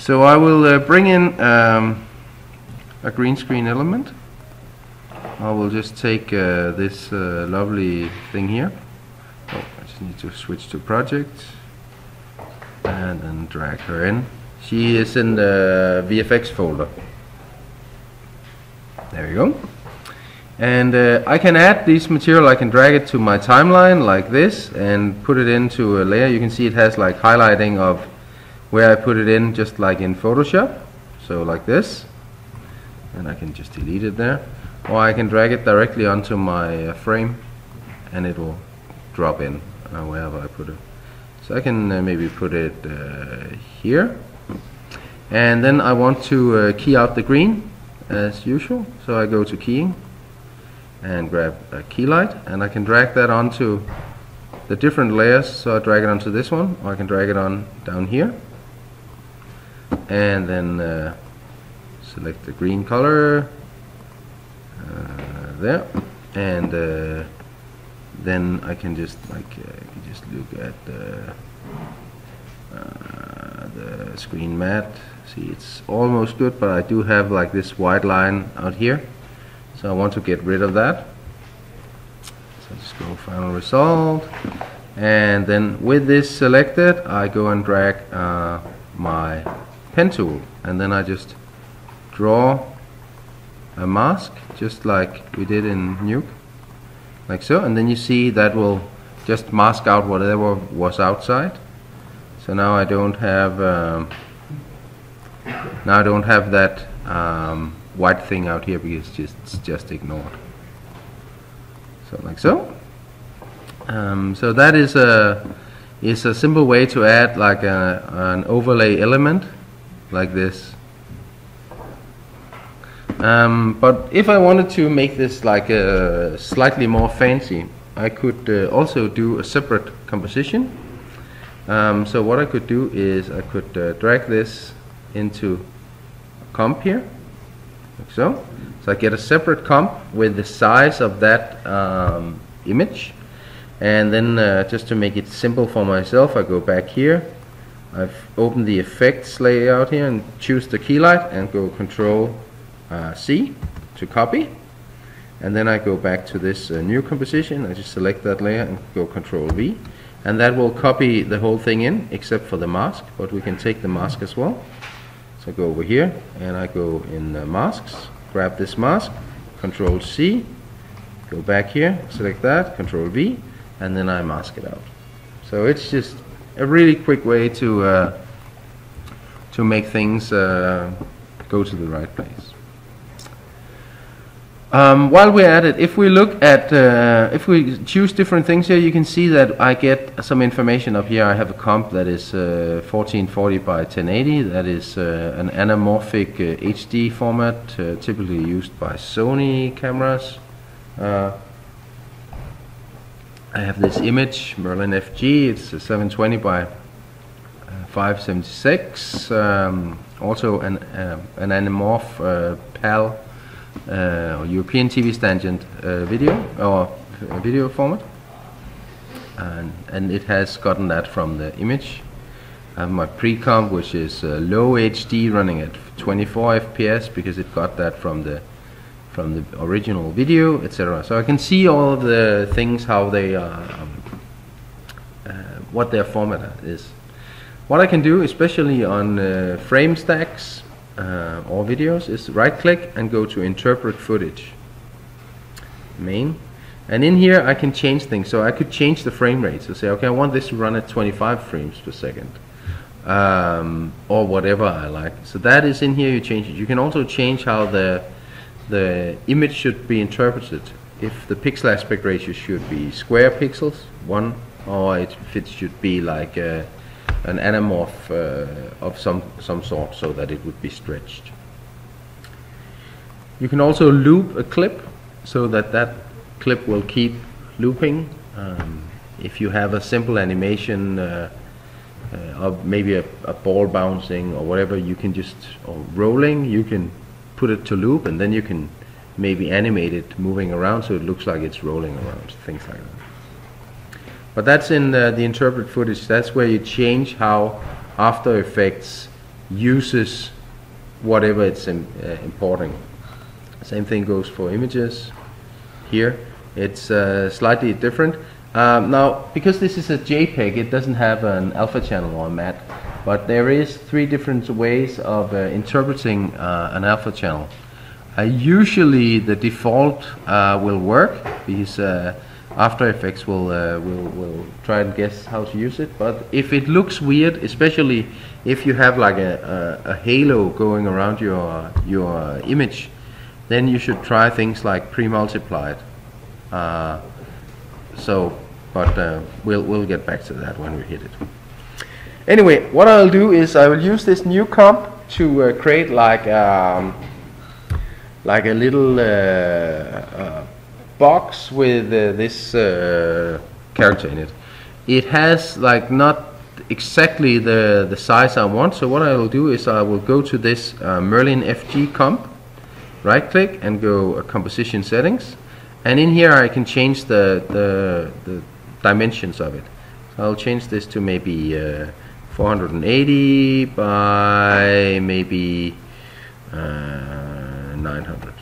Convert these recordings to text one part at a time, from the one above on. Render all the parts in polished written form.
So I will bring in a green screen element. I will just take this lovely thing here. Oh, I just need to switch to project and then drag her in. She is in the VFX folder. There we go. And I can add this material. I can drag it to my timeline like this and put it into a layer. You can see it has like highlighting of where I put it in, just like in Photoshop. So like this, and I can just delete it there. Or I can drag it directly onto my frame and it will drop in wherever I put it. So I can maybe put it here. And then I want to key out the green as usual. So I go to keying and grab a key light, and I can drag that onto the different layers. So I drag it onto this one, or I can drag it on down here. And then select the green color. There, and then I can just just look at the screen matte. See, it's almost good, but I do have like this white line out here, so I want to get rid of that. So just go final result, and then with this selected, I go and drag my pen tool, and then I just draw a mask, just like we did in Nuke, like so, and then you see that will just mask out whatever was outside. So now I don't have that white thing out here because it's just ignored. So like so. So that is a simple way to add like an overlay element like this. But if I wanted to make this like slightly more fancy, I could also do a separate composition. So what I could do is I could drag this into comp here, like so. So I get a separate comp with the size of that image. And then just to make it simple for myself, I go back here. I've opened the effects layout here and choose the key light and go Control C to copy, and then I go back to this new composition. I just select that layer and go Control V, and that will copy the whole thing in except for the mask, but we can take the mask as well. So I go over here and I go in masks, grab this mask, Control C, go back here, select that, Control V, and then I mask it out. So it's just a really quick way to make things go to the right place. While we're at it, if we look at, if we choose different things here, you can see that I get some information up here. I have a comp that is 1440 by 1080. That is an anamorphic HD format, typically used by Sony cameras. I have this image, Merlin FG. It's a 720 by 576. Also an anamorph PAL. Or European TV standard video format, and it has gotten that from the image. I have my pre-comp, which is low HD, running at 24 FPS because it got that from the original video, etc. So I can see all of the things, how they are, what their format is. What I can do, especially on frame stacks or videos, is right click and go to interpret footage, main, and in here I can change things. So I could change the frame rate, so say okay, I want this to run at 25 frames per second, or whatever I like. So that is in here. You change it. You can also change how the image should be interpreted, if the pixel aspect ratio should be square pixels 1, or if it should be like an anamorph of some sort, so that it would be stretched. You can also loop a clip so that that clip will keep looping. If you have a simple animation of maybe a ball bouncing or whatever, you can just, or rolling, you can put it to loop, and then you can maybe animate it moving around so it looks like it's rolling around, things like that. But that's in the interpret footage. That's where you change how After Effects uses whatever it's importing. Same thing goes for images. Here it's slightly different. Now, because this is a JPEG, it doesn't have an alpha channel or a MAT, but there is 3 different ways of interpreting an alpha channel. Usually the default will work, because After Effects will try and guess how to use it. But if it looks weird, especially if you have like a halo going around your image, then you should try things like pre-multiplied. We'll get back to that when we hit it. Anyway, what I'll do is I will use this new comp to create like a little box with this character in it. It has like not exactly the size I want, so what I will do is I will go to this Merlin FG comp, right click and go composition settings, and in here I can change the dimensions of it. So I'll change this to maybe 480 by maybe 900.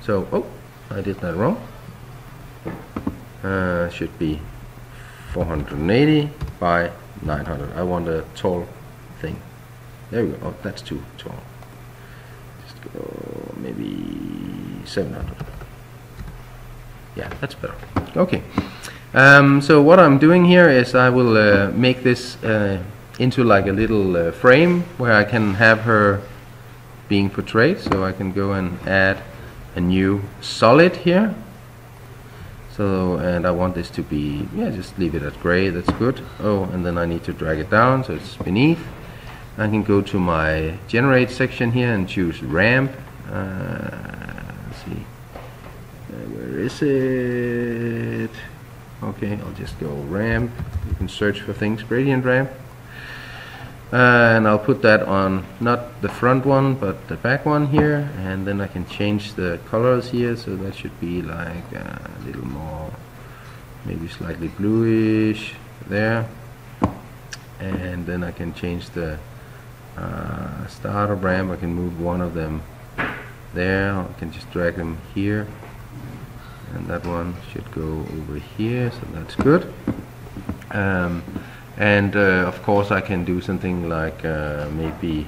So, oh, I did that wrong. Should be 480 by 900. I want a tall thing. There we go. Oh, that's too tall. Just go maybe 700. Yeah, that's better. Okay. So what I'm doing here is I will make this into like a little frame where I can have her being portrayed. So I can go and add a new solid here. So, and I want this to be, yeah, just leave it at gray, that's good. Oh, and then I need to drag it down so it's beneath. I can go to my generate section here and choose ramp. Let's see, where is it? Okay, I'll just go ramp. You can search for things, gradient ramp. And I'll put that on, not the front one, but the back one here. And then I can change the colors here, so that should be like a little more, maybe slightly bluish there. And then I can change the starter ramp. I can move one of them there. I can just drag them here. And that one should go over here, so that's good. Of course I can do something like maybe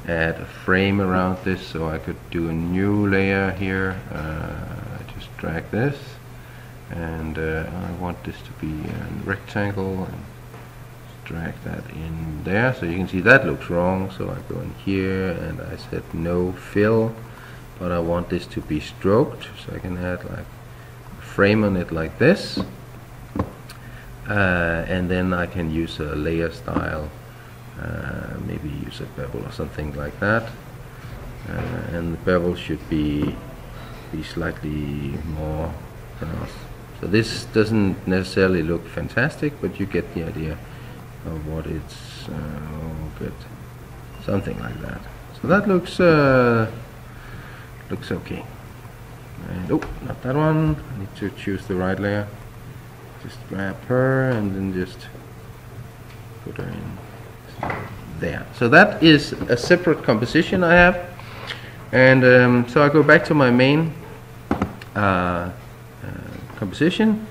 add a frame around this, so I could do a new layer here. Just drag this, and I want this to be a rectangle, and drag that in there. So you can see that looks wrong, so I go in here and I said no fill, but I want this to be stroked, so I can add like a frame on it like this. And then I can use a layer style, maybe use a bevel or something like that, and the bevel should be slightly more pronounced. So this doesn't necessarily look fantastic, but you get the idea of what it's good, something like that. So that looks okay. And oh, not that one. I need to choose the right layer. Just grab her and then just put her in there. So that is a separate composition I have. And so I go back to my main composition.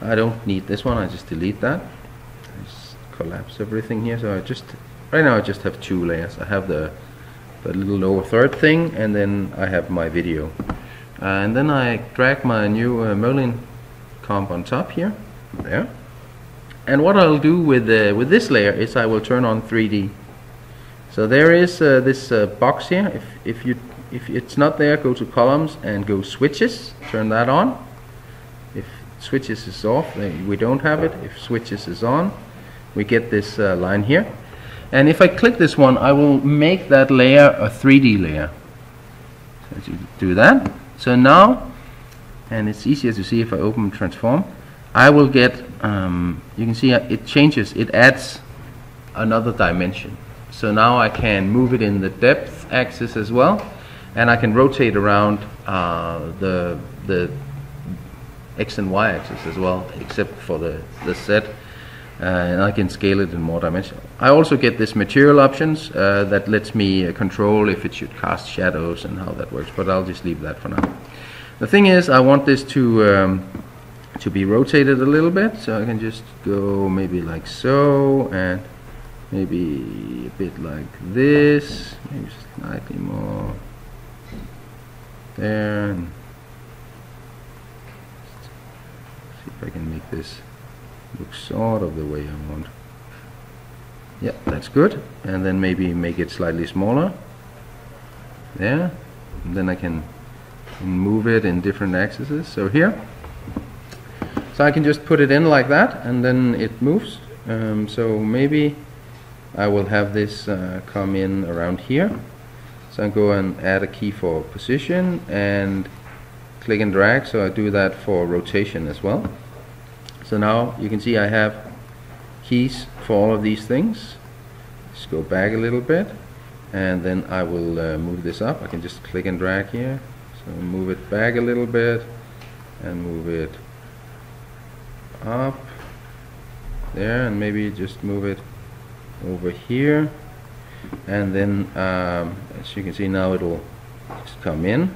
I don't need this one, I just delete that. I just collapse everything here. So right now I just have 2 layers. I have the little lower third thing, and then I have my video. And then I drag my new Merlin comp on top here, there. And what I'll do with this layer is I will turn on 3D. So there is this box here. If it's not there, go to columns and go switches, turn that on. If switches is off, then we don't have it. If switches is on, we get this line here. And if I click this one, I will make that layer a 3D layer. So you do that. So now, and it's easier to see if I open transform, I will get, you can see it changes, it adds another dimension. So now I can move it in the depth axis as well, and I can rotate around the X and Y axis as well, except for the Z. and I can scale it in more dimensions. I also get this material options that lets me control if it should cast shadows and how that works, but I'll just leave that for now. The thing is, I want this to be rotated a little bit, so I can just go maybe like so, and maybe a bit like this, maybe slightly more there, and see if I can make this look sort of the way I want. Yeah, that's good. And then maybe make it slightly smaller there, and then I can move it in different axes. So here, so I can just put it in like that, and then it moves. So maybe I will have this come in around here. So I go and add a key for position and click and drag, so I do that for rotation as well. So now you can see I have keys for all of these things. Just go back a little bit, and then I will move this up. I can just click and drag here, so move it back a little bit and move it up there, and maybe just move it over here, and then as you can see now it will just come in,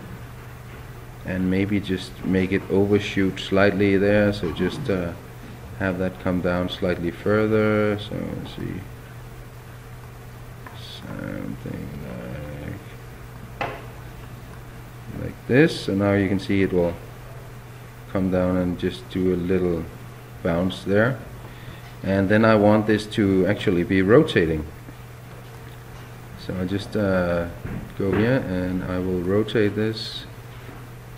and maybe just make it overshoot slightly there, so just have that come down slightly further. So let's see, something like this. So now you can see it will come down and just do a little bounce there, and then I want this to actually be rotating. So I just go here and I will rotate this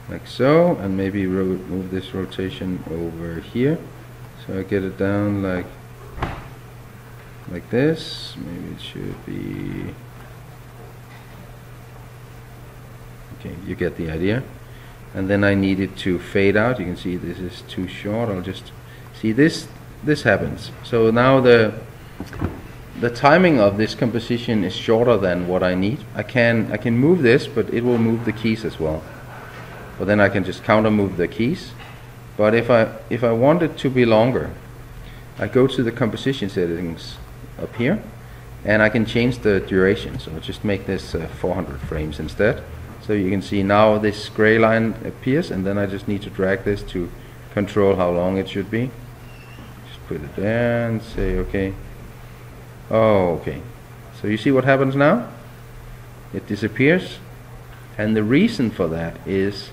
like so, and maybe move this rotation over here, so I get it down like this. Maybe it should be okay, you get the idea. And then I need it to fade out. You can see this is too short. I'll just see this happens. So now the timing of this composition is shorter than what I need. I can move this, but it will move the keys as well. But then I can just counter move the keys. But if I want it to be longer, I go to the composition settings up here, and I can change the duration. So I'll just make this 400 frames instead. So you can see now this gray line appears, and then I just need to drag this to control how long it should be. Just put it there and say okay. Oh, okay. So you see what happens now? It disappears, and the reason for that is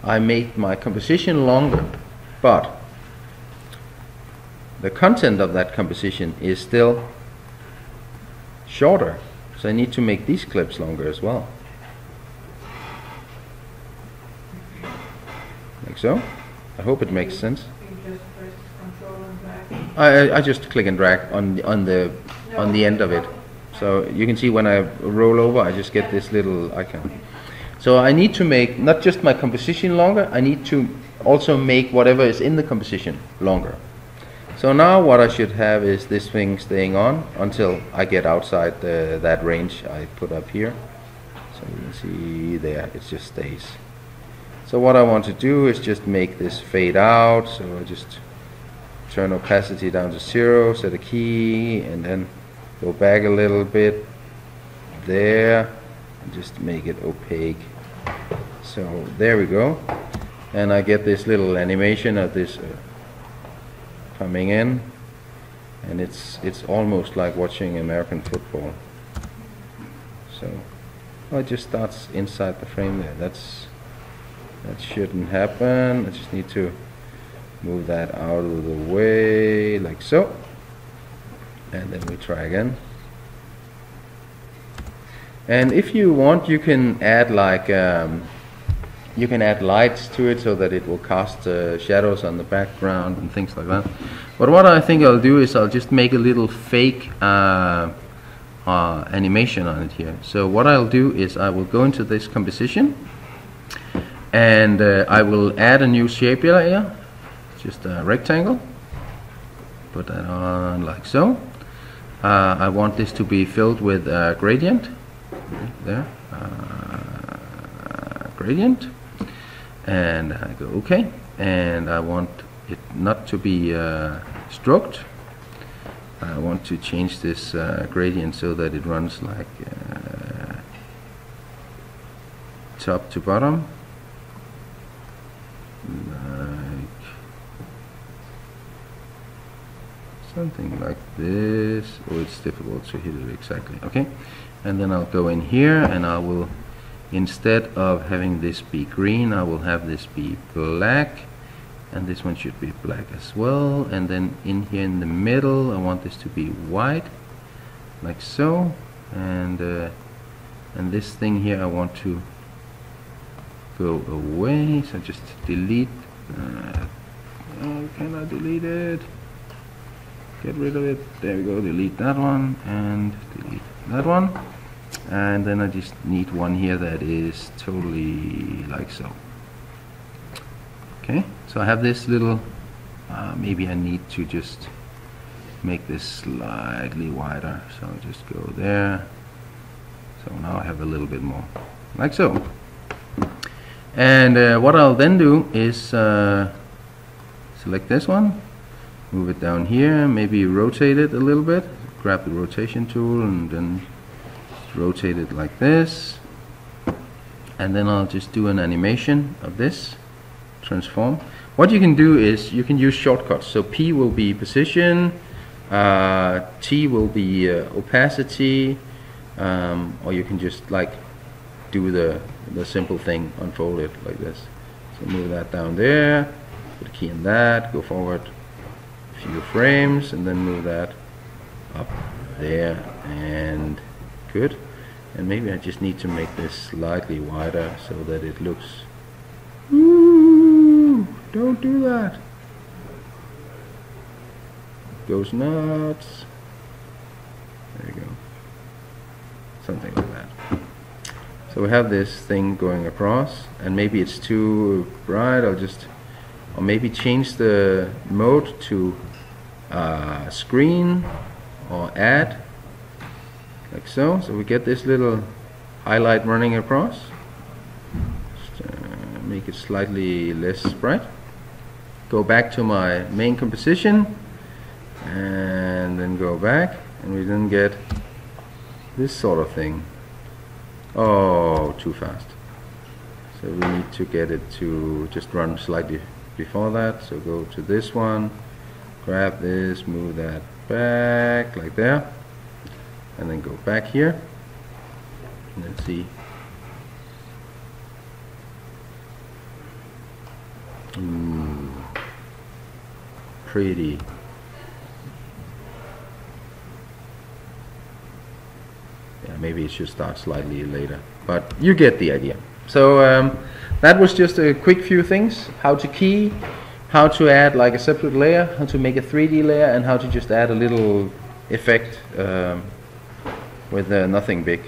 I made my composition longer, but the content of that composition is still shorter. So I need to make these clips longer as well. Like so. I hope it makes sense. You just press Control and drag. I just click and drag on the end of it. So you can see when I roll over, I just get this little icon. So I need to make not just my composition longer, I need to also make whatever is in the composition longer. So now what I should have is this thing staying on until I get outside that range I put up here. So you can see there, it just stays. So what I want to do is just make this fade out. So I just turn opacity down to 0, set a key, and then go back a little bit there, and just make it opaque. So there we go, and I get this little animation of this coming in, and it's almost like watching American football. So it just starts inside the frame there. That shouldn't happen. I just need to move that out of the way like so, and then we try again. And if you want, you can add like you can add lights to it so that it will cast shadows on the background and things like that. But what I think I'll do is I'll just make a little fake animation on it here. So what I'll do is I will go into this composition, and I will add a new shape layer, just a rectangle. Put that on like so. I want this to be filled with gradient. There, gradient, and I go OK, and I want it not to be stroked, I want to change this gradient so that it runs like top to bottom, like something like this. Oh, it's difficult to hit it exactly. Okay, and then I'll go in here and I will, instead of having this be green, I will have this be black, and this one should be black as well. And then in here in the middle I want this to be white, like so, and this thing here I want to go away, so just delete. Can I delete it? Get rid of it. There we go. Delete that one and delete that one, and then I just need one here that is totally like so. Okay, so I have this little, maybe I need to just make this slightly wider, so I'll just go there. So now I have a little bit more, like so. And what I'll then do is select this one, move it down here, maybe rotate it a little bit, grab the rotation tool and then rotate it like this, and then I'll just do an animation of this transform. What you can do is you can use shortcuts. So P will be position, T will be opacity, or you can just like do the simple thing, unfold it like this. So move that down there, put a key in that, go forward a few frames, and then move that up there, and good. And maybe I just need to make this slightly wider so that it looks, ooh, don't do that, goes nuts. There you go, something like that. So we have this thing going across, and maybe it's too bright. I'll just, or maybe change the mode to screen or add, like so. So we get this little highlight running across. Just, make it slightly less bright. Go back to my main composition, and then go back, and we then get this sort of thing. Oh, too fast. So we need to get it to just run slightly before that. So go to this one, grab this, move that back like there, and then go back here, and then see. Ooh, pretty. Yeah, maybe it should start slightly later, but you get the idea. So that was just a quick few things: how to key, how to add like a separate layer, how to make a 3D layer, and how to just add a little effect with nothing big.